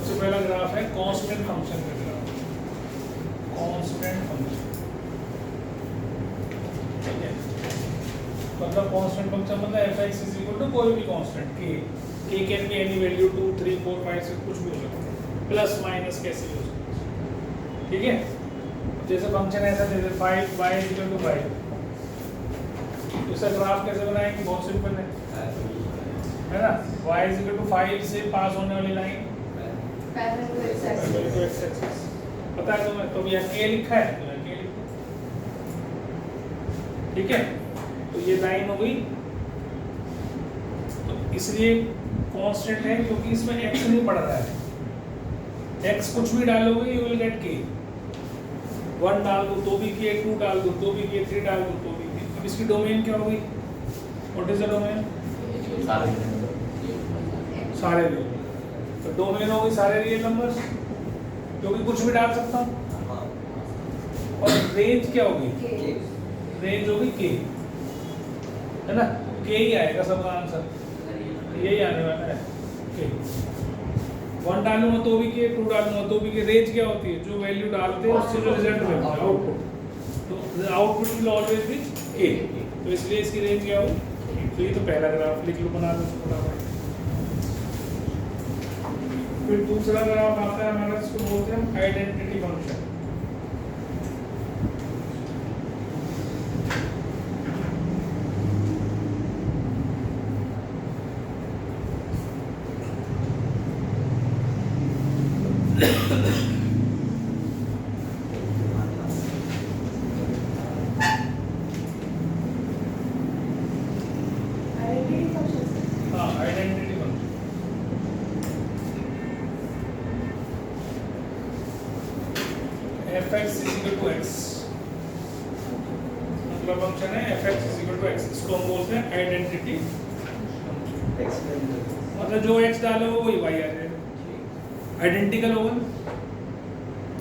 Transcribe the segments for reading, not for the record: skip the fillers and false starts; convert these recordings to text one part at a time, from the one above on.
सबसे पहला ग्राफ है कांस्टेंट फंक्शन का ग्राफ, कांस्टेंट फंक्शन, ठीक है। मतलब कांस्टेंट फंक्शन मतलब f(x) इज इक्वल टू कोई भी constant k can be any value 2 3 4 5 से कुछ भी हो सकता है, प्लस माइनस कैसे भी हो सकता है, ठीक है। जैसे फंक्शन ऐसा जैसे 5y इज इक्वल टू 5, इसका ग्राफ कैसे बनाएंगे, बहुत सिंपल है ना। y इज इक्वल टू 5 से पास होने वाली line parallel to x axis, पता है तुम्हें, तो यहाँ k लिखा है तो यहाँ k लिखो, ठीक है। तो ये लाइन हो गई, तो इसलिए कांस्टेंट है क्योंकि इसमें x नहीं पड़ रहा है, x कुछ भी डालोगे यू विल गेट k, 1 डाल दो तो भी k, 2 डाल दो तो भी k, 3 डाल दो तो भी k। अब इसकी डोमेन क्या होगी, व्हाट इज द डोमेन, सारे रियल, तो डोमेन होगी सारे रियल नंबर्स, क्योंकि कुछ भी डाल सकता हूँ। और रेंज क्या होगी, रेंज होगी k, है ना, k ही आएगा सबका आंसर, यही आने वाला है k। 1 डालूंगा तो भी k, 2 डालूंगा तो भी k। रेंज क्या होती है, जो वैल्यू डालते हैं उससे जो रिजल्ट मिलता है आउटपुट, तो output will always be k, तो इसलिए इसकी रेंज क्या होगी। तो ये तो पहला ग्राफ लिख लो, बना लो फटाफट। फिर दूसरा ग्राफ आता है हमारा, इसको बोलते हैं आइडेंटिटी फंक्शन। आइडेंटिटी फंक्शन, हाँ, identity function f(x) is equal to x, मतलब फंक्शन है f(x) is equal to x, इसको हम बोलते हैं आइडेंटिटी, मतलब जो x डालोगे वही y आ जाएगा, आइडेंटिकल होगा ना,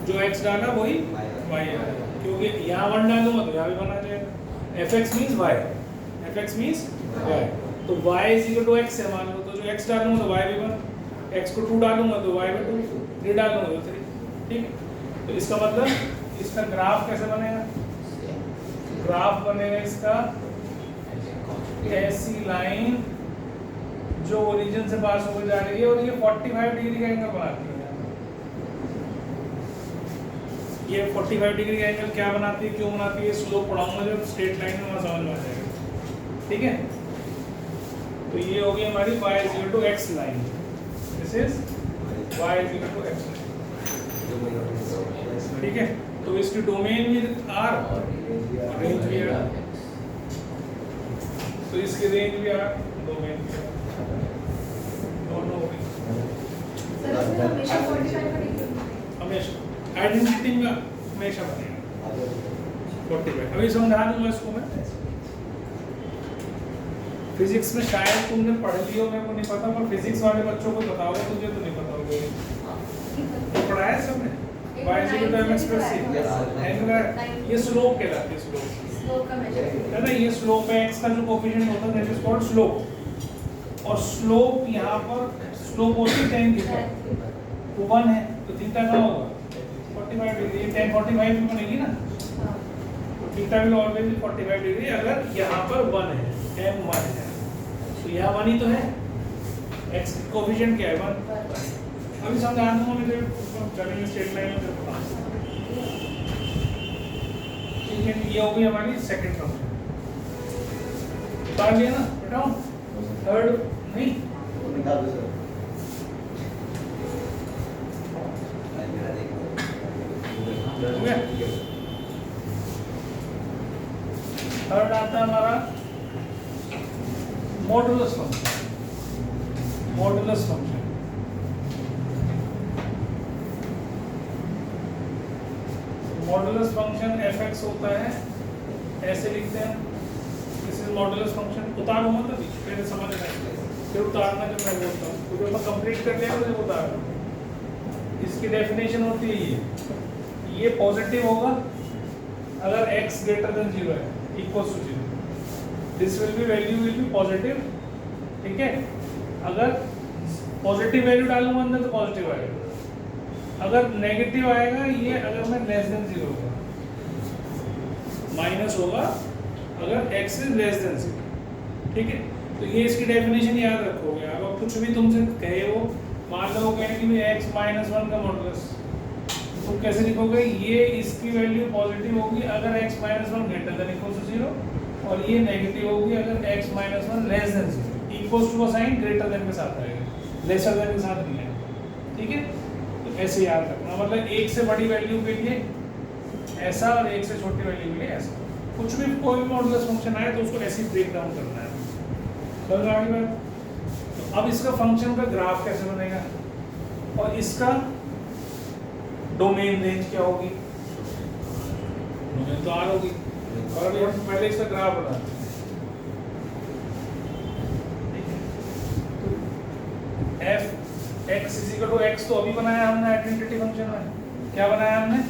जो x डाला वही y आ जाएगा, क्योंकि यहाँ 1 डालूंगा तो यहाँ भी 1 आ जाएगा। f(x) means y, f(x) means y, तो y is equal to x है मान लो, तो जो x डालूंगा तो y भी 1, x को 2 डालूंगा तो y भी 2, 3 डालूंगा तो 3, ठीक है। तो इसका मतलब इसका ग्राफ कैसे बनेगा, ग्राफ बनेगा इसका ऐसी लाइन जो ओरिजिन से पास होकर जा रही है और ये 45 डिग्री का एंगल बनाती है। ये 45 डिग्री का एंगल क्या बनाती है, क्यों बनाती है, स्लोप पढ़ाऊंगा जब स्ट्रेट लाइन में समझ में आ जाएगा, ठीक है। तो ये होगी हमारी y is equal to x line, this is y is equal to x, ठीक है। तो इसकी डोमेन भी r और रेंज भी r, तो इसकी रेंज भी r, डोमेन भी r, दोनों होगी सर इसमें हमेशा 45 पड़ेगी, हमेशा, आइडेंटिटी में हमेशा बनेगा 45। अभी समझा दूंगा इसको मैं, फिजिक्स में शायद तुमने पढ़ लियो, मेरे को नहीं पता, पर फिजिक्स वाले बच्चों को बताओगे, तुझे तो नहीं पता होगा, तो पढ़ाया सबने y is equal to mx plus c, angular, ये स्लोप कहलाती है, स्लोप का मेजर है ना, ये स्लोप है, x का जो कोएफिशिएंट होता है दैट इज कॉल्ड स्लोप, और स्लोप यहाँ पर स्लोप होती है tan थीटा, वो 1 है, तो थीटा क्या होगा 45 डिग्री, ये tan 45 भी बनेगी ना, तो theta will always be 45 degree अगर यहाँ पर 1 है, m 1 है, तो यहाँ 1 ही तो है, x कोएफिशिएंट क्या है 1। अभी समझा दूंगा मुझे, चलेंगे स्ट्रेट लाइन में, ठीक है। ये होगी हमारी सेकंड फंक्शन, उतार लिया ना, बताओ थर्ड नहीं, हो गया। थर्ड आता है हमारा modulus function, modulus function, modulus function f(x) होता है, ऐसे लिखते हैं, दिस इज मॉडुलस फंक्शन। उतारो मत अभी, पहले समझना है, फिर उतारना जब मैं बोलता हूँ, तो जब मैं कंप्लीट कर लिया तो उतारना। इसकी डेफिनेशन होती है ये पॉजिटिव होगा अगर x ग्रेटर देन 0 है, equals to 0, this will be value will be positive, ठीक है। अगर पॉजिटिव वैल्यू डालूंगा अंदर तो पॉजिटिव आएगा, अगर नेगेटिव आएगा ये, अगर मैं लेस देन 0 होगा, माइनस होगा अगर x इज लेस देन 0। ठीक है, तो ये इसकी डेफिनेशन याद रखोगे। अब कुछ भी तुमसे कहे वो, मान लो कहें कि x -1 का मॉडुलस, तो कैसे लिखोगे? ये इसकी वैल्यू पॉजिटिव होगी अगर x -1 greater than equal to 0, और ये नेगेटिव होगी अगर x -1 less than 0। Equal to का साइन ग्रेटर देन के साथ आएगा, लेसर देन के साथ नहीं आएगा। ठीक है, तो ऐसे याद रखना, मतलब एक से बड़ी वैल्यू के लिए ऐसा और एक से छोटी वैल्यू के लिए ऐसा। कुछ भी कोई भी मॉडुलस फंक्शन आए तो उसको ऐसे ही ब्रेक डाउन करना है। समझ में आ गई बात? तो अब इसका फंक्शन का ग्राफ कैसे बनेगा, और इसका डोमेन रेंज क्या होगी? डोमेन तो आर होगी, और अभी हम पहले इसका ग्राफ बनाते हैं। F X is equal to X तो अभी बनाया हमने आइडेंटिटी फंक्शन में। क्या बनाया हमने?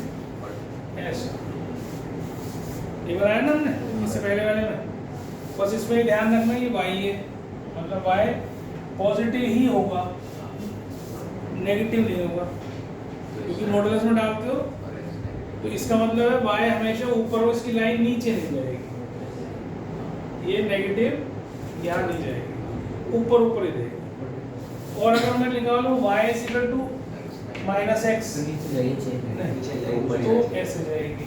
ऐसा ये बनाया ना हमने इससे पहले वाले में। बस इसमें ध्यान रखना ये y है, मतलब y पॉजिटिव ही होगा, नेगेटिव नहीं होगा, क्योंकि मॉडुलस में डालते हो तो इसका मतलब है y हमेशा ऊपर हो, इसकी लाइन नीचे नहीं जाएगी, ये नेगेटिव यहाँ नहीं जाएगी, ऊपर ऊपर ही रहेगी। और अगर मैं लिखा लूँ y is equal to -x तो ऐसे जाएगी।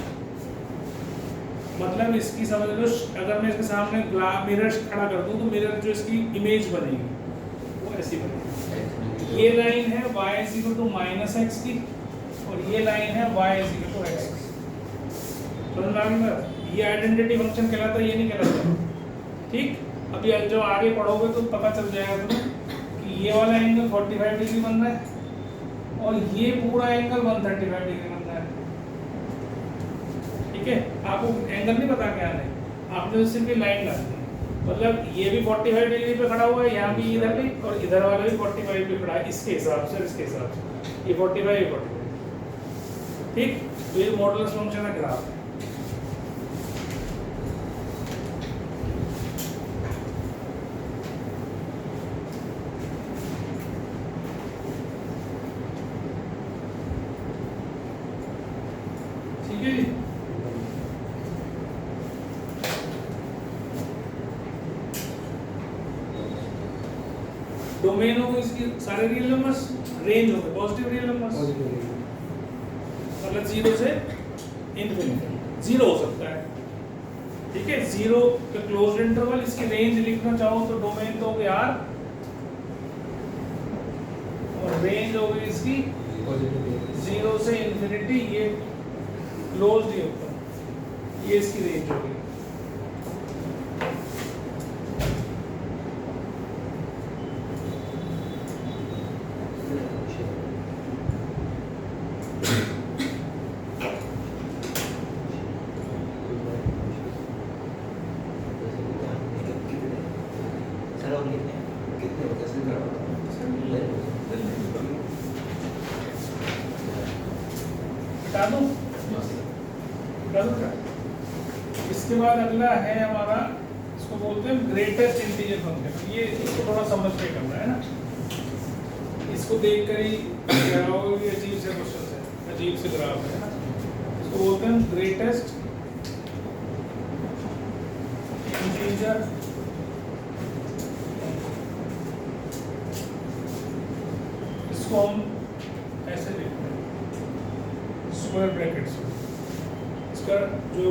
मतलब इसकी समझ लो, अगर मैं इसके सामने मिरर खड़ा कर दूं तो मिरर जो इसकी इमेज बनेगी वो ऐसी बनेगी। ये लाइन है y is equal to -x की, और ये लाइन है y is equal to x की। समझ में आ गई? ये आइडेंटिटी फंक्शन कहलाता है, ये नहीं कहलाता। ठीक, अभी जो आगे पढ़ोगे तो पता चल जाएगा तुम्हें कि ये वाला एंगल 45 डिग्री बन रहा है और ये पूरा एंगल 135 डिग्री बन रहा है। ठीक है, आपको एंगल नहीं पता क्या है, आपने सिर्फ ये लाइन डालनी है। मतलब ये भी 45 डिग्री पे खड़ा हुआ है, यहाँ भी इधर भी, और इधर वाला भी 45 पे खड़ा है, इसके हिसाब से, इसके हिसाब से ये 45 ये 45। ठीक, तो ये मॉडुलस फंक्शन है ग्राफ। ठीक है जी, डोमेन हो इसकी सारे रियल नंबर्स, रेंज हो गए पॉजिटिव रियल नंबर्स, मतलब 0 से इनफिनिटी, 0 हो सकता है। ठीक है, 0 का क्लोज्ड इंटरवल, इसकी रेंज लिखना चाहो तो डोमेन तो हो गया R, और रेंज हो गई इसकी 0 से इनफिनिटी, ये क्लोज्ड ही होता है, ये इसकी रेंज हो गई। बता दूं? बता दूं क्या? इसके बाद अगला है हमारा, इसको बोलते हैं ग्रेटेस्ट इंटीजर फंक्शन। ये इसको थोड़ा समझ के करना है ना, इसको देख कर ही कह रहा होगा कि अजीब से क्वेश्चन है, अजीब से ग्राफ है ना। इसको बोलते हैं ग्रेटेस्ट इंटीजर इसको हम ऐसे लिखते हैं स्क्वायर ब्रैकेट्स में। इसका जो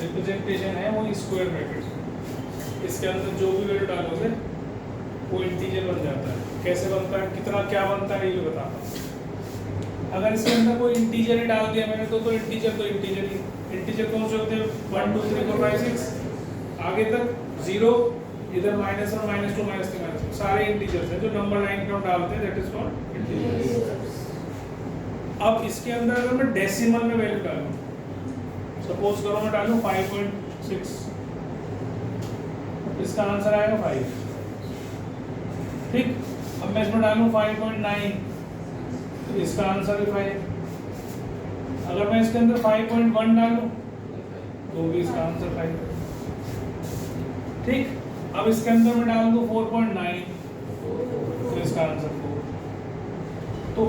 रिप्रेजेंटेशन है वो स्क्वायर ब्रैकेट्स में, इसके अंदर जो भी वैल्यू डालोगे वो इंटीजर बन जाता है। कैसे बनता है, कितना क्या बनता है, ये भी बताता हूँ। अगर इसके अंदर कोई इंटीजर ही डाल दिया मैंने तो इंटीजर ही, इंटीजर कौन से होते हैं? 1 2 3 4 5 6 आगे तक 0, इधर -1 -2 -3 सारे इंटीजर्स हैं जो नंबर लाइन पे हम डालते हैं, दैट इज कॉल्ड इंटीजर। अब इसके अंदर अगर मैं डेसिमल में वैल्यू डालूं, सपोज करो मैं डालूं 5.6, इसका आंसर आएगा 5। ठीक, अब मैं इसमें डालूं 5.9 तो इसका आंसर भी 5। अगर मैं इसके अंदर 5.1 डालूं तो भी इसका आंसर 5। ठीक, अब इसके अंदर मैं डाल दूं 4.9 तो इसका आंसर 4। तो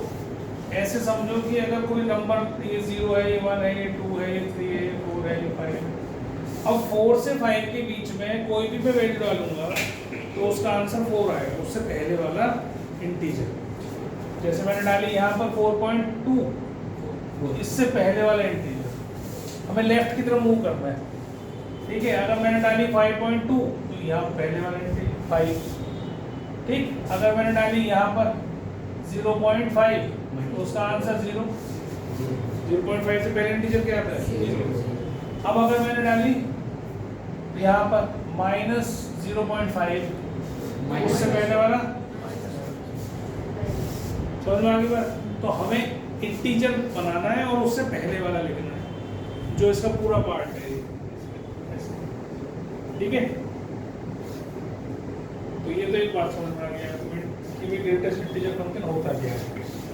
ऐसे ऐसे समझो कि अगर कोई नंबर ये 0 है, ये 1 है, ये 2 है, ये 3 है, ये 4 है, ये 5 है। अब 4 से 5 के बीच में कोई भी मैं वैल्यू डालूंगा तो उसका आंसर 4 आएगा, उससे पहले वाला इंटीजर। जैसे मैंने डाली यहाँ पर 4.2, इससे पहले वाला इंटीजर हमें लेफ्ट की तरफ मूव करना है, ठीक है। अगर मैंने डाली 5.2 तो यहाँ पहले वाला इंटीजर 5, ठीक। अगर मैंने डाली यहाँ पर 0.5 तो उसका आंसर 0। 0.5 से पहले इंटीजर क्या आता है? 0। अब अगर मैंने डाली यहाँ पर -0.5 उससे पहले वाला, समझ में आ गई बात? तो हमें इंटीजर बनाना है और उससे पहले वाला लिखना है, जो इसका पूरा पार्ट है, ठीक है। तो ये तो एक बात समझ में आ गया कि भी ग्रेटेस्ट इंटीजर फंक्शन होता क्या है,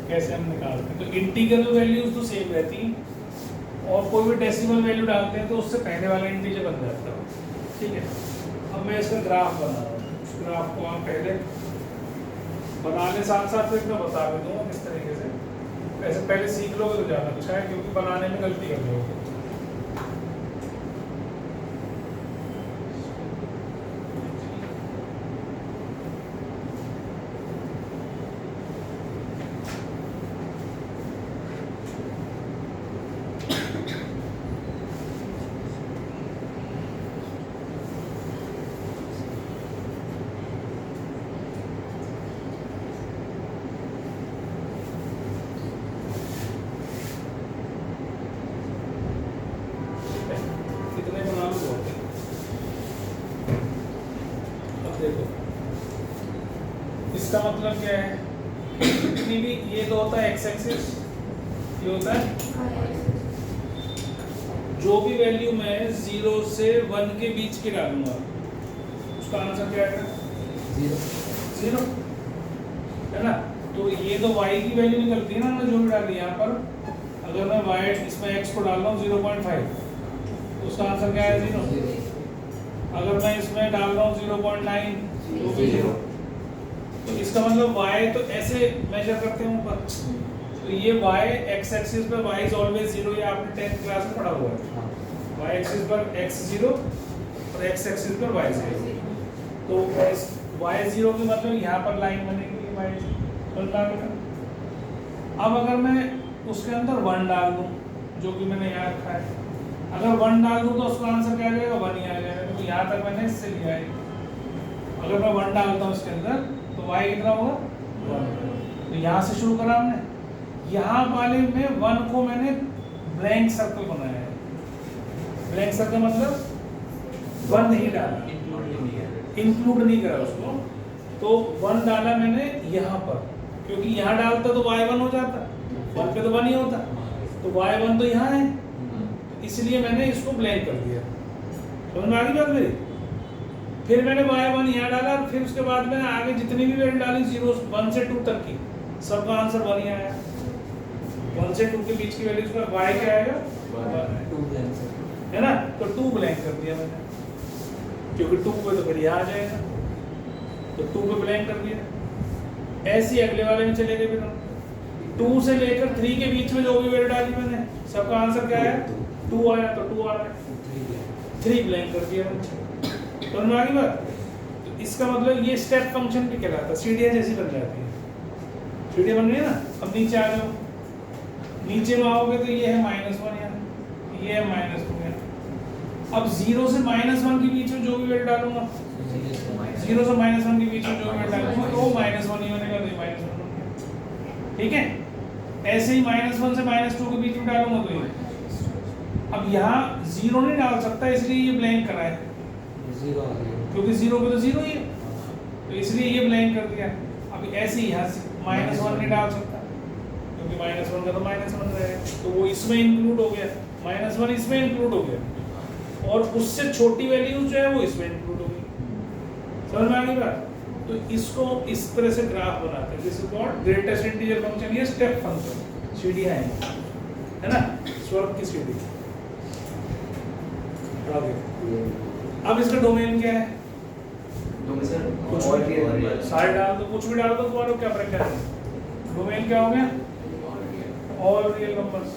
कैसे हम निकालते हैं। तो इंटीग्रल वैल्यूज तो सेम रहती हैं और कोई भी डेसिमल वैल्यू डालते हैं तो उससे पहले वाला इंटीजर बन जाता है, ठीक है। अब मैं इसका ग्राफ बना रहा हूँ, उस ग्राफ को आप पहले बनाने साथ साथ में मैं बता भी दूँगा किस तरीके से। वैसे पहले सीख लोगे तो ज़्यादा अच्छा है, क्योंकि बनाने में गलती कर लोगे। कितने बना लो? अब देखो इसका मतलब क्या है, जितनी भी ये तो होता है एक्स एक्सिस, ये होता है जो भी वैल्यू मैं 0 से 1 के बीच की डालूंगा उसका आंसर क्या आएगा? 0 है ना। तो ये तो y की वैल्यू निकलती है ना, मैं जो भी डाली यहाँ पर। अगर मैं y इसमें x को डाल रहा हूँ 0.5 तो उसका आंसर क्या है? 0। अगर मैं इसमें डाल रहा हूँ 0.9 तो भी 0। तो इसका मतलब y तो ऐसे मेजर करते हैं ऊपर, तो ये y x एक्सिस पर y इज ऑलवेज 0, ये आपने 10th क्लास में पढ़ा हुआ है। y एक्सिस पर x 0 और x एक्सिस पर y 0। तो y 0 की मतलब यहाँ पर लाइन बनेगी y 0। अब अगर मैं उसके अंदर 1 डाल दूँ, जो कि मैंने यहाँ रखा है, अगर 1 डाल दूँ तो उसका आंसर क्या आ जाएगा? 1 ही आ जाएगा, क्योंकि यहाँ तक मैंने इससे लिया है। अगर मैं 1 डालता हूँ इसके अंदर तो y कितना होगा? 1। तो यहाँ से शुरू करा हमने, यहाँ वाले में 1 को मैंने ब्लैंक सर्कल बनाया है। ब्लैंक सर्कल मतलब 1 नहीं डाला, इंक्लूड नहीं करा उसको। तो 1 डाला मैंने यहाँ पर, क्योंकि यहाँ डालता तो y1 हो जाता, 1 पे तो 1 ही होता, तो y1 तो यहाँ है, इसलिए मैंने इसको ब्लैंक कर दिया। समझ में आ गई बात मेरी? फिर मैंने y1 यहाँ डाला, फिर उसके बाद मैंने आगे जितनी भी वैल्यू डाली 0 1 से 2 तक की, सबका आंसर 1 ही आया। 1 से 2 के बीच की वैल्यूज का y क्या आएगा? 1 है ना। तो 2 ब्लैंक कर दिया मैंने, क्योंकि 2 पे तो फिर यहाँ आ जाएगा, तो 2 पे ब्लैंक कर दिया। ऐसे ही अगले वाले में चले गए, फिर 2 से लेकर 3 के बीच में जो भी वैल्यू डाली मैंने, सबका आंसर क्या आया? 2 आया, तो 2 आ रहा है, 3 ब्लैंक कर दिया मैंने। समझ में आ गई बात? तो इसका मतलब ये स्टेप फंक्शन भी कहलाता है, सीढ़ियाँ जैसी बन जाती है। सीढ़ियाँ बन रही है ना। अब नीचे आ जाओ, नीचे में आओगे तो ये है -1 यहाँ, ये है -2 यहाँ। अब 0 से -1 के बीच में जो भी वैल्यू डालूंगा, 0 से -1 के बीच में जो भी वैल्यू डालूंगा तो -1 ही बनेगा, तो -1 बनेगा, ठीक है। ऐसे ही -1 से -2 के बीच में डालूंगा तो ये। अब यहाँ 0 नहीं डाल सकता, इसलिए ये ब्लैंक करा है, 0 आ गया, क्योंकि 0 पे तो 0 ही है, तो इसलिए ये ब्लैंक कर दिया। अब ऐसे ही यहाँ से -1 नहीं डाल सकता, क्योंकि -1 का तो -1 रहेगा, तो वो इसमें इंक्लूड हो गया, -1 इसमें इंक्लूड हो गया, और उससे छोटी वैल्यूज जो है वो इसमें इंक्लूड हो गई। समझ में आ गई बात? तो इसको इस तरह से ग्राफ बनाते हैं, this is called greatest integer function, ये स्टेप फंक्शन, सीढ़ियाँ हैं, है ना, स्वर्ग की सीढ़ी। अब इसका डोमेन क्या है? कुछ भी सारे डाल दो, कुछ भी डाल दो, तुम्हारे क्या फर्क है? डोमेन क्या हो गया? All real numbers.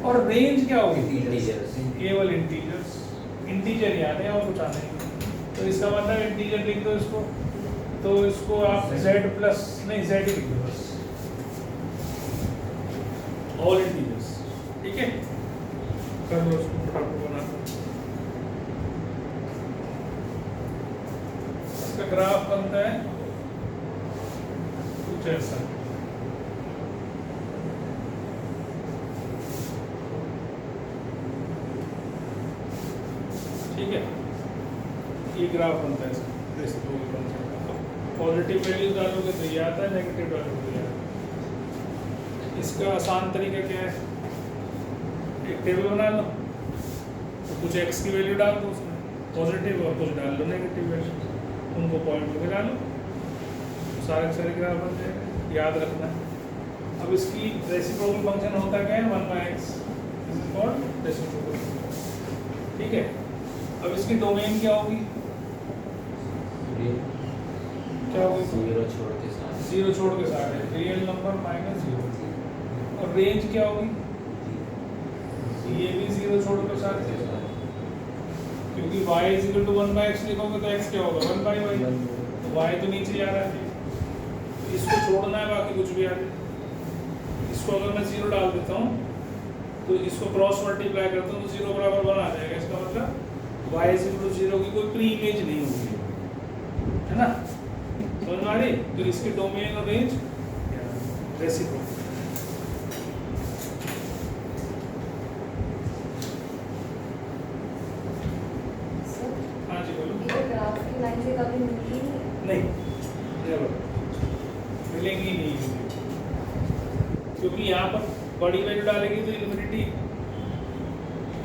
और रेंज क्या होगी? इंटीजर्स। केवल इंटीजर्स। इंटीजर ही आने और कुछ आने नहीं। तो इसका मतलब इंटीजर लिख दो इसको, तो इसको आप z प्लस नहीं z ही लिख दो बस, ऑल इंटीजर्स। ठीक है, कर लो उसको फटाफट बना दो। इसका ग्राफ बनता है कुछ ऐसा। ठीक है, ये ग्राफ बनता है इसका। पॉजिटिव वैल्यू डालोगे तो ये आता है, नेगेटिव डालोगे तो ये आता है। इसका आसान तरीका क्या है, एक टेबल बना लो, तो कुछ x की वैल्यू डाल दो उसमें पॉजिटिव और कुछ डाल दो नेगेटिव वैल्यू, उनको पॉइंट में डालो, तो सारे सारे ग्राफ बन जाएगा। याद रखना। अब इसकी रेसिप्रोकल फंक्शन होता क्या है, 1/x this is called reciprocal. ठीक है, अब इसकी डोमेन क्या होगी? क्या होगी? जीरो छोड़ के साथ। जीरो छोड़ के साथ है, रियल नंबर माइनस जीरो। और रेंज क्या होगी? ये भी जीरो छोड़ के साथ है, क्योंकि y is equal to 1/x लिखोगे तो x क्या होगा? 1/y। तो y तो नीचे जा रहा है, तो इसको छोड़ना है, बाकी कुछ भी आ जाए। इसको अगर मैं जीरो डाल देता हूँ तो इसको क्रॉस मल्टीप्लाई करता हूँ तो जीरो बराबर 1 आ जाएगा। इसका मतलब y is equal to zero की कोई प्री इमेज नहीं होगी, है ना? समझ में आ रही? तो इसके डोमेन और रेंज रेसिप्रोकल। हाँ जी बोलो। ये ग्राफ की लाइन से कभी मिली नहीं, never। मिलेंगी नहीं, क्योंकि यहाँ पर बड़ी वैल्यू डालेगी तो इन्फिनिटी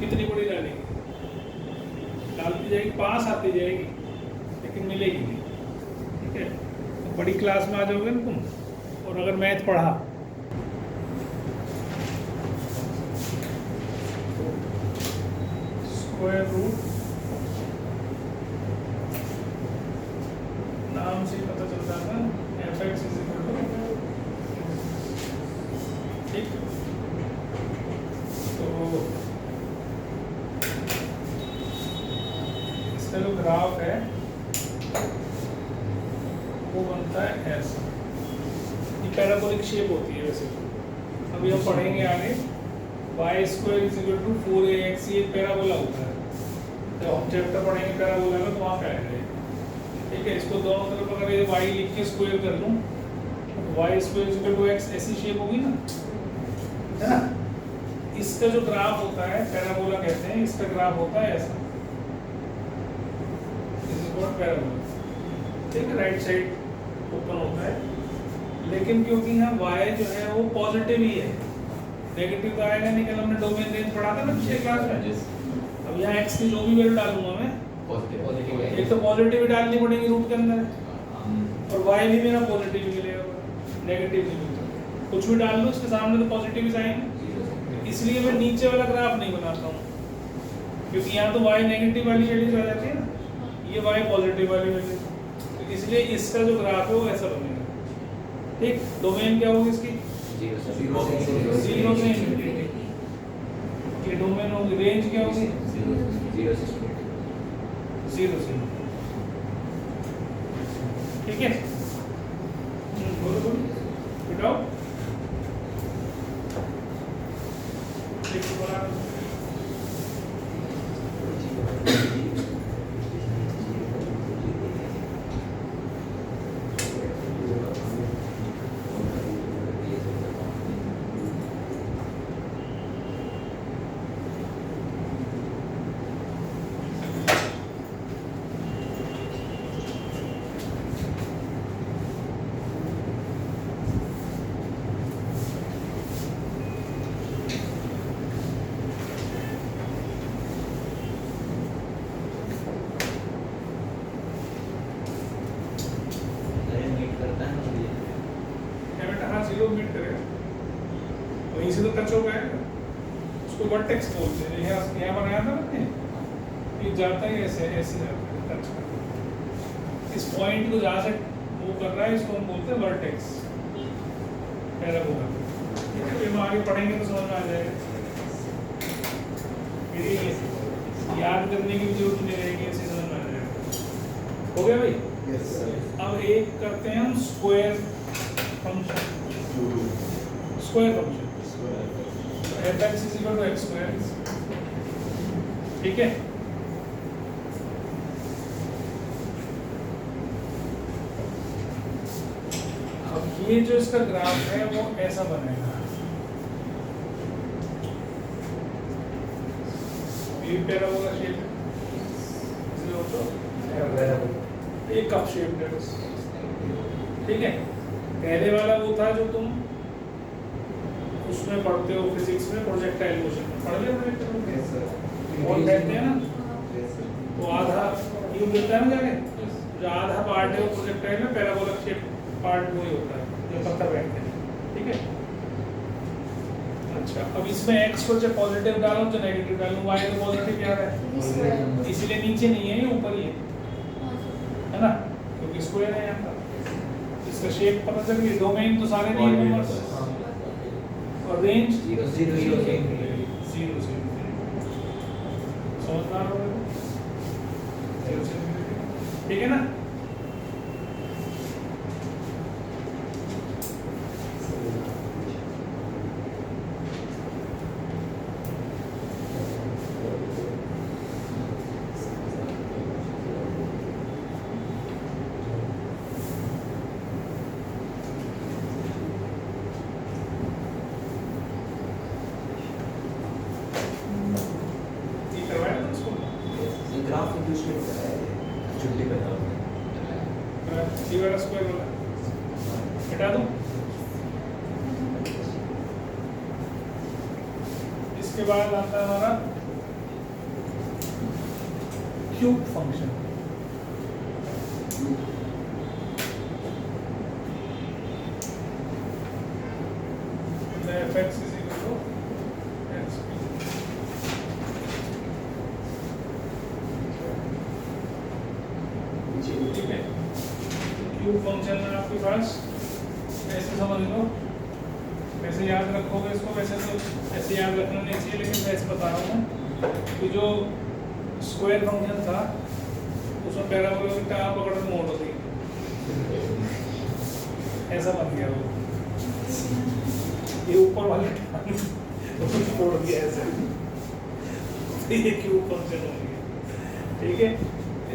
कितनी बड़ी डालेगी, डालती जाएगी, पास आती जाएगी, लेकिन मिलेगी नहीं। ठीक है, तो बड़ी क्लास में आ जाओगे ना तुम, और अगर मैथ पढ़ा स्क्वायर रूट नाम से ही पता चलता है ना, fx इज इक्वल टू, ठीक। तो इसका जो ग्राफ है वो बनता है ऐसा। ये पैराबोलिक शेप होती है वैसे। अभी हम पढ़ेंगे आगे, y square is equal to 4ax, ये पैराबोला होता है। जब हम चैप्टर पढ़ेंगे पैराबोला में तो वहाँ पे आएगा। ठीक है, इसको दोनों तरफ अगर ये y लिख के स्क्वायर कर लूँ तो y square is equal to x, ऐसी शेप होगी ना, है ना? इसका जो ग्राफ होता है पैराबोला कहते हैं, इसका ग्राफ होता है ऐसा। This is called parabola. ठीक है, राइट साइड ओपन होता है, लेकिन क्योंकि यहाँ y जो है वो पॉजिटिव ही है, नेगेटिव तो आएगा नहीं। कल हमने डोमेन रेंज पढ़ा था ना पिछले क्लास में। अब यहाँ x की जो भी वैल्यू डालूंगा मैं, एक तो पॉजिटिव ही डालनी पड़ेगी रूट के अंदर, और y भी मेरा पॉजिटिव ही मिलेगा, नेगेटिव नहीं मिलता। कुछ भी डाल लो उसके सामने तो पॉजिटिव ही आएंगे। इसलिए मैं नीचे वाला ग्राफ नहीं बनाता हूँ, क्योंकि यहाँ तो y नेगेटिव वाली वैल्यू आ जाती है ना, ये y पॉजिटिव वाली वैल्यू, तो इसलिए इसका जो ग्राफ है वो ऐसा बनेगा। ठीक, डोमेन क्या होगी इसकी? जीरो से इंफिनिटी। ये डोमेन होगी। रेंज क्या होगी? जीरो से। ठीक है, बोलो बोलो बताओ। ठीक है, बोला जीरो मीट करेगा, वहीं से तो टच हो गया, उसको वर्टेक्स बोलते हैं। यहाँ बनाया था ना, ये जाता है ऐसे ऐसे जाता है, टच करता है। इस पॉइंट को जहाँ से वो कर रहा है इसको हम बोलते हैं वर्टेक्स, पैराबोला। हम आगे पढ़ेंगे तो समझ में आ जाएगा, मेरी याद करने की जरूरत नहीं रहेगी, ऐसे समझ में आ जाएगा। हो गया भाई? Yes sir. अब एक करते हैं हम square function. Square function f(x) = x², ठीक है। अब ये जो इसका ग्राफ है वो ऐसा बनेगा, ये पैराबोला शेप है, ये कप शेप है, ठीक है। पहले वाला वो था जो तुम उसमें पढ़ते हो फिजिक्स में, प्रोजेक्टाइल मोशन पढ़ लिया यस सर। और कहते हैं ना, यस सर। तो आधा ये मिलता है ना जाके, जो आधा पार्ट है वो प्रोजेक्टाइल में, पैराबोलिक शेप पार्ट वही होता है जो पत्थर बैठते हैं, ठीक है। अच्छा, अब इसमें x को चाहे पॉजिटिव डालो चाहे नेगेटिव डालो, y तो पॉजिटिव आ रहा है, इसीलिए नीचे नहीं है, ये ऊपर ही है ना, क्योंकि स्क्वायर है यहाँ पर। इसका शेप पता चल गया, डोमेन तो सारे दिए नंबर्स, और रेंज 0 0 0 समझदार हो गए, ठीक है ना। ये करवाया था उसको, ग्राफ इंट्यूशन कराया है छुट्टी पे था। ये वाला स्क्वायर वाला हटा दूं। इसके बाद आता है हमारा क्यूब फंक्शन। f(x) = x²। ठीक है, क्यूब फंक्शन है आपके पास, ऐसे समझ लो, वैसे याद रखोगे इसको, वैसे तो ऐसे याद रखना नहीं चाहिए, लेकिन मैं ऐसे बता रहा हूँ कि जो स्क्वायर फंक्शन था उसमें पैराबोला की टांग पकड़ के मोड़ होती, ऐसा बन गया वो, ये ऊपर वाले टांग उसको छोड़ दिया ऐसे, तो ये क्यूब फंक्शन हो गया, ठीक है।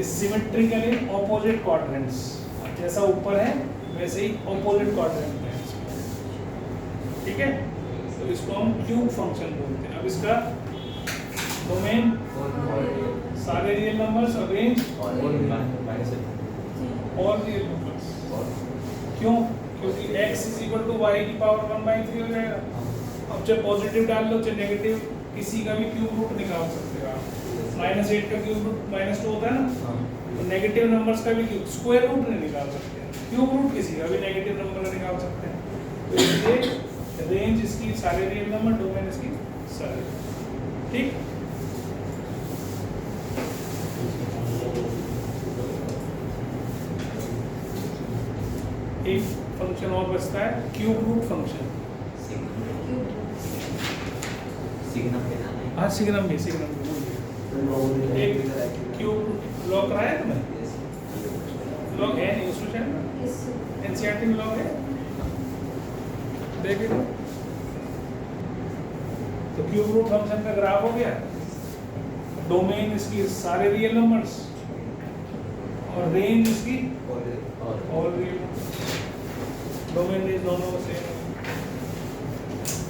सिमेट्रिकली ऑपोजिट क्वाड्रेंट्स, जैसा ऊपर है वैसे ही ऑपोजिट क्वाड्रेंट है, ठीक है। तो इसको हम क्यूब फंक्शन बोलते हैं। अब इसका डोमेन सारे रियल नंबर्स और रेंज और रियल नंबर्स। क्यों? क्योंकि x = y⁴ हो जाएगा। अब चाहे पॉजिटिव डाल लो चाहे नेगेटिव, किसी का भी क्यूब रूट निकाल सकते हो आप। -8 का क्यूब रूट -2 होता है ना, तो नेगेटिव नंबर्स का भी स्क्वायर रूट नहीं निकाल सकते, क्यूब रूट किसी का भी नेगेटिव नंबर का निकाल सकते हैं। तो इसलिए रेंज इसकी सारे रियल नंबर, डोमेन इसकी सारे, ठीक। एक फंक्शन और बचता है क्यूब रूट फंक्शन। हाँ, सिग्नम भी एक क्यूब लॉग कराया तुम्हें, लॉग है नहीं उसमें, शायद एनसीईआरटी में लॉग है, देखिए तो क्यूब रूट फंक्शन का ग्राफ हो गया, डोमेन इसकी सारे रियल नंबर्स और रेंज इसकी और रियल, डोमेन रेंज दोनों को सेम।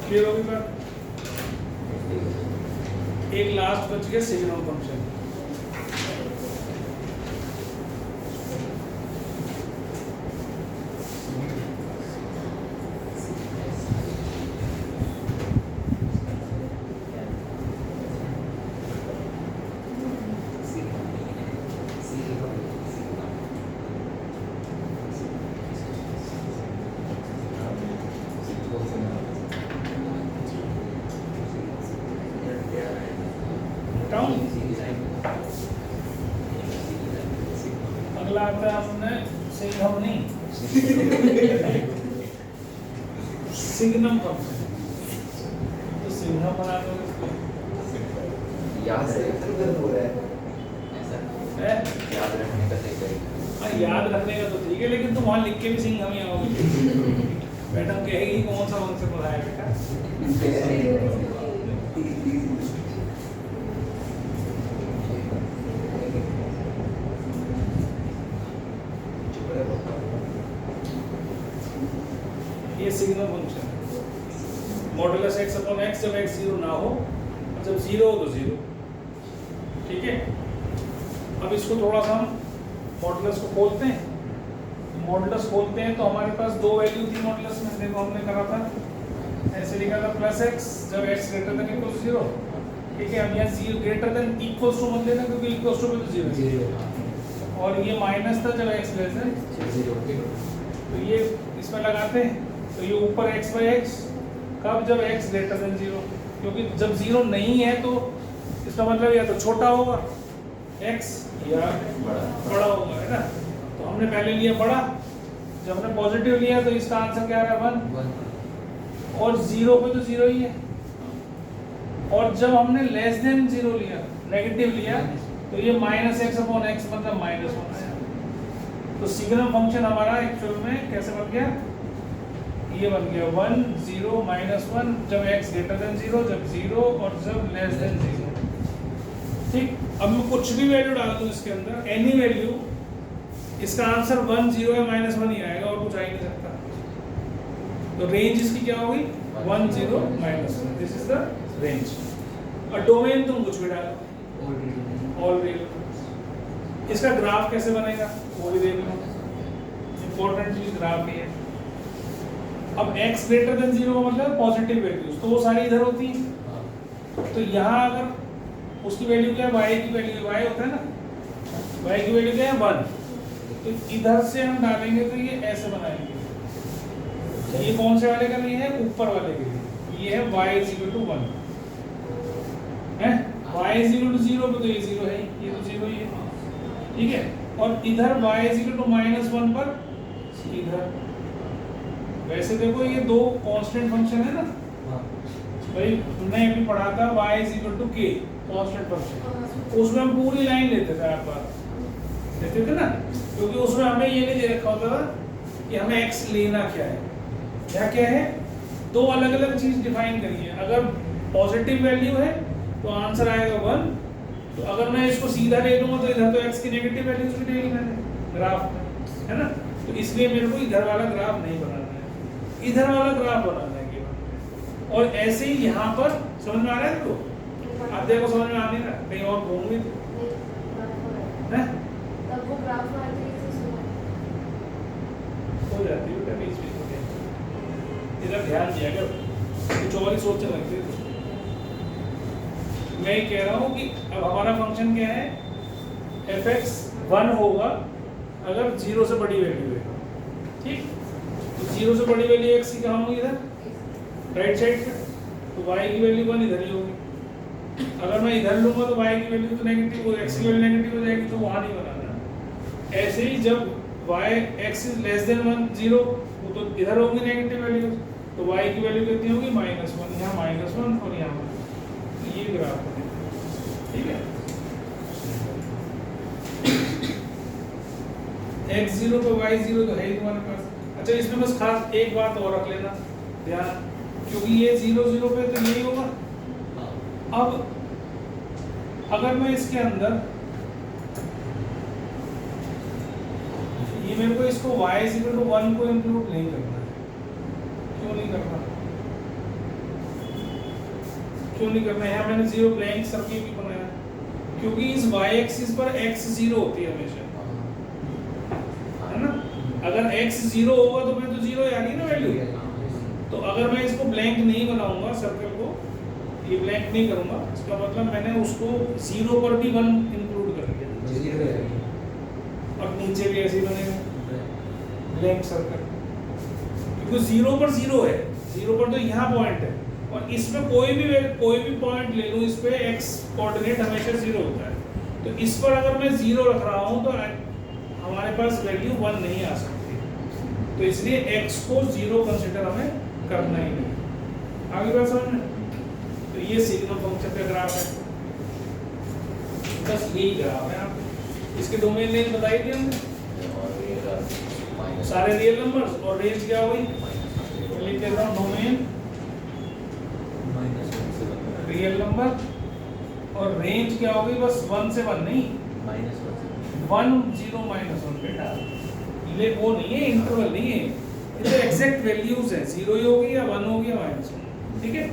क्लियर होगी बात? एक लास्ट बच गया सिग्नम फंक्शन। अगला आता है हमने सिग्नम नहीं सिग्नम फंक्शन, तो सिग्नम बना दो इसको। याद रखने हो रहा है, याद रखने का सही तरीका। हाँ याद रखने का तो ठीक है, लेकिन तुम वहाँ लिख के भी सिंह हम ही आओगे। मैडम कहेगी कौन सा फंक्शन बनाया बेटा। ये सिग्नल फंक्शन है, मॉडुलस x अपॉन x जब x 0 ना हो, जब 0 हो तो 0। ठीक है, अब इसको थोड़ा सा हम मॉडुलस को खोलते हैं। मॉडुलस खोलते हैं तो हमारे पास दो वैल्यू थी मॉडुलस में, देखो हमने करा था ऐसे लिखा था प्लस x जब x greater than equal to 0। ठीक है, अब यहाँ 0 ग्रेटर देन इक्वल टू मत लेना क्योंकि इक्वल टू में तो 0 है, और ये माइनस था जब x लेस देन 0। तो ये इसमें लगाते हैं, तो ये ऊपर x बाई x कब, जब x ग्रेटर देन 0, क्योंकि जब 0 नहीं है तो इसका मतलब या तो छोटा होगा x या बड़ा होगा, है ना। तो हमने पहले लिया बड़ा, जब हमने पॉजिटिव लिया तो इसका आंसर क्या आ रहा है 1, और 0 पे तो 0 ही है। और जब हमने लेस देन 0 लिया, नेगेटिव लिया, तो ये माइनस x अपॉन x मतलब -1 आया। तो सिग्नम फंक्शन हमारा एक्चुअल में कैसे बन गया, ये बन गया 1 0 -1 जब x ग्रेटर देन 0, जब 0 और जब लेस देन 0। ठीक, अब मैं कुछ भी वैल्यू डाल दूं इसके अंदर, एनी वैल्यू, इसका आंसर 1 0 या -1 ही आएगा और कुछ आ ही नहीं सकता। तो रेंज इसकी क्या होगी 1 0 -1, दिस इज द रेंज। और डोमेन तुम कुछ भी डालो, ऑल रियल। इसका ग्राफ कैसे बनेगा वो भी देख लो, इंपॉर्टेंट चीज ग्राफ ही है। अब x ग्रेटर देन 0 का मतलब पॉजिटिव वैल्यूज, तो वो सारी इधर होती हैं। तो यहाँ अगर उसकी वैल्यू क्या है, y की वैल्यू y होता है ना, y की वैल्यू क्या है 1, तो इधर से हम डालेंगे तो ये ऐसे बनाएंगे। ये कौन से वाले का लिए है, ऊपर वाले के लिए, ये है y 1 है, y 0 पे तो ये 0 है, ये तो 0 ही है। ठीक है, और इधर y -1 पर इधर, वैसे देखो ये दो कांस्टेंट फंक्शन है ना भाई, हमने अभी पढ़ा था y k कांस्टेंट फंक्शन, उसमें हम पूरी लाइन लेते थे, आप लेते थे ना, क्योंकि उसमें हमें ये नहीं दे रखा होता था कि हमें x लेना क्या है, क्या है, दो अलग अलग चीज डिफाइन करिए। अगर पॉजिटिव वैल्यू है तो आंसर आएगा 1, तो अगर मैं इसको सीधा ले लूंगा तो इधर तो x की नेगेटिव वैल्यूज भी ले ली मैंने ग्राफ में, है ना। तो इसलिए मेरे को इधर वाला ग्राफ नहीं बनाना है, इधर वाला ग्राफ बनाना है केवल। और ऐसे ही यहाँ पर समझ में आ रहा है तो आप देखो, समझ में आ नहीं रहा, कहीं और घूमूंगी तो हैं, तब वो ग्राफ में आती है हो जाती है बेटा बीच में, इधर ध्यान दिया करो, कुछ और ही सोचने लगते थे। मैं कह रहा हूँ कि अब हमारा फंक्शन क्या है, f(x) 1 होगा अगर 0 से बड़ी वैल्यू है। ठीक, तो 0 से बड़ी वैल्यू x की कहाँ होगी, इधर राइट साइड पे, तो y की वैल्यू 1 इधर ही होगी। अगर मैं इधर लूंगा तो y की वैल्यू तो नेगेटिव हो, x की वैल्यू नेगेटिव हो जाएगी, तो वहाँ नहीं बनाना। ऐसे ही जब x इज लेस देन 1 0, तो इधर होगी नेगेटिव वैल्यू, तो y की वैल्यू कितनी होगी -1, यहाँ -1 और यहाँ 1, ये ग्राफ है। ठीक है, x0 पे y0 तो है ही तुम्हारे पास। अच्छा, इसमें बस खास एक बात और रख लेना ध्यान, क्योंकि ये 0 0 पे तो यही होगा। अब अगर मैं इसके अंदर ये मेरे को इसको y 1 को इंक्लूड नहीं करना है, क्यों नहीं करना, क्यों नहीं करना है, यहाँ मैंने 0 ब्लैंक सर्किल भी बनाया, क्योंकि इस y एक्सिस पर x 0 होती है हमेशा, है ना। अगर x 0 होगा तो मैं तो 0 आ गई ना वैल्यू। तो अगर मैं इसको ब्लैंक नहीं बनाऊंगा, सर्कल को ये ब्लैंक नहीं करूंगा, इसका मतलब मैंने उसको 0 पर भी 1 इंक्लूड कर दिया, और नीचे भी ऐसे ही बनेगा ब्लैंक सर्कल, क्योंकि 0 पर 0 है, 0 पर तो यहाँ पॉइंट है, और इसमें कोई भी पॉइंट ले लूँ, इस पे x कोऑर्डिनेट हमेशा 0 होता है। तो इस पर अगर मैं 0 रख रहा हूँ तो हमारे पास वैल्यू 1 नहीं आ सकती, तो इसलिए x को 0 कंसिडर हमें करना ही नहीं। आगे बात समझ में? तो ये सिग्नल फंक्शन का ग्राफ है, बस यही ग्राफ है। आप इसके डोमेन रेंज बताई थी हमने, और ये माइनस सारे रियल नंबर्स, और रेंज क्या हुई? लिख देता हूँ डोमेन रियल नंबर, और रेंज क्या होगी? बस 1 से 1 नहीं, -1 1 0 -1 बेटा। ये वो नहीं है, इंटरवल नहीं है, ये तो एग्जैक्ट वैल्यूज है, 0 ही होगी या 1 होगी या -1, ठीक है?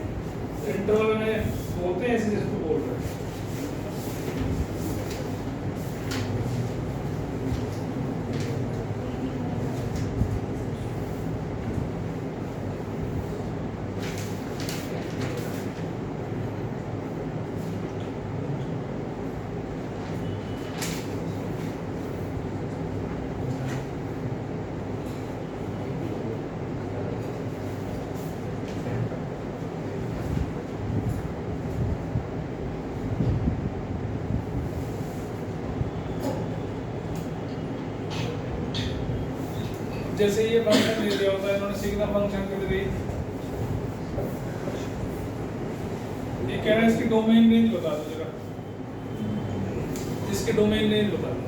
इंटरवल में बोलते हैं, ऐसे जिसको बोल रहे हैं। जैसे ये फंक्शन दे दिया होता है इन्होंने, सिग्नल फंक्शन के लिए ये कह रहा है इसकी डोमेन रेंज बता दो जरा, इसके डोमेन रेंज बता दो।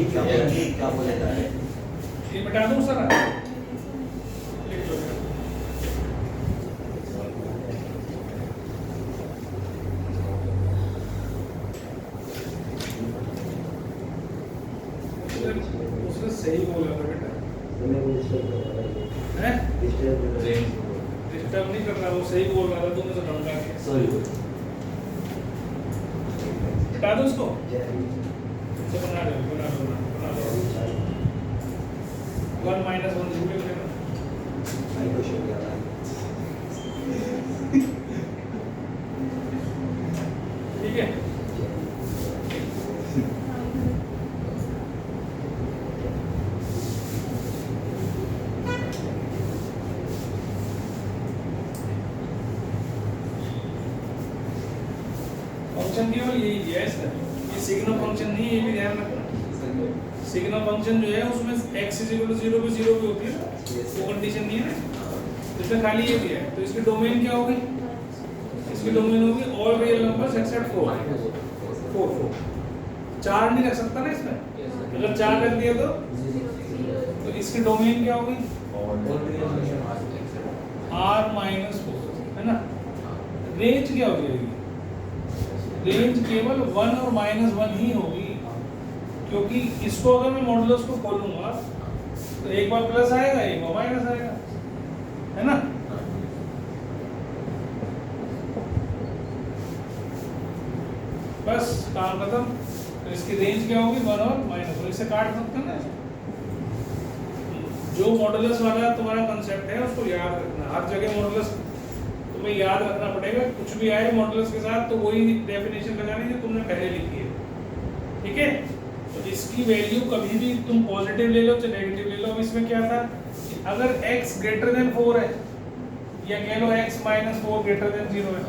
क्या बोला जा रहा है? ये बता दूं सर, लिख लो। उसने सही बोला था बेटा, हैं? डिस्टर्ब नहीं कर रहा, वो सही बोल रहा था, तुमने तो धमका दिया। सॉरी बता दो उसको, तो बना दो 1 - 1 0 लिख देना। ठीक है? फंक्शन केवल यही दिया है इसका, ये सिग्नल फंक्शन नहीं है, ये भी ध्यान रखना। सिग्नल फंक्शन जो है उसमें x = 0 पे 0 भी होती है, वो कंडीशन नहीं है ना, इसमें खाली ये दिया है। तो इसकी डोमेन क्या होगी? इसकी डोमेन होगी ऑल रियल नंबर्स एक्सेप्ट 4 4 4 नहीं रख सकता ना इसमें, अगर 4 रख दिया तो इसकी डोमेन क्या होगी? r - 4, है ना? रेंज क्या हो जाएगी? रेंज केवल 1 और -1 ही होगी, क्योंकि इसको अगर मैं मॉडुलस को खोलूंगा तो एक बार प्लस आएगा, एक बार माइनस आएगा, है ना? बस काम खत्म। तो इसकी रेंज क्या होगी? 1 और -1, इससे काट सकते हैं ना। जो मॉडुलस वाला तुम्हारा कंसेप्ट है उसको याद रखना, हर जगह मॉडुलस तुम्हें याद रखना पड़ेगा, कुछ भी आए मॉडुलस के साथ तो वही डेफिनेशन लगानी जो तुमने पहले लिखी है, ठीक है? तो इसकी वैल्यू कभी भी तुम पॉजिटिव ले लो चाहे नेगेटिव ले लो। अब इसमें क्या था कि अगर x > 4 है, या कह लो x - 4 > 0 है,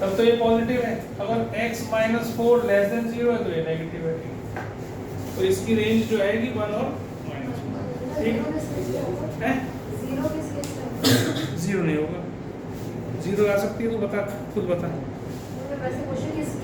तब तो ये पॉजिटिव है। अगर x - 4 < 0 है तो ये नेगेटिव है। तो इसकी रेंज जो आएगी 1 और -1, ठीक है? 0 नहीं होगा, 0 आ सकती है, तो बता, खुद बता। वैसे क्वेश्चन किस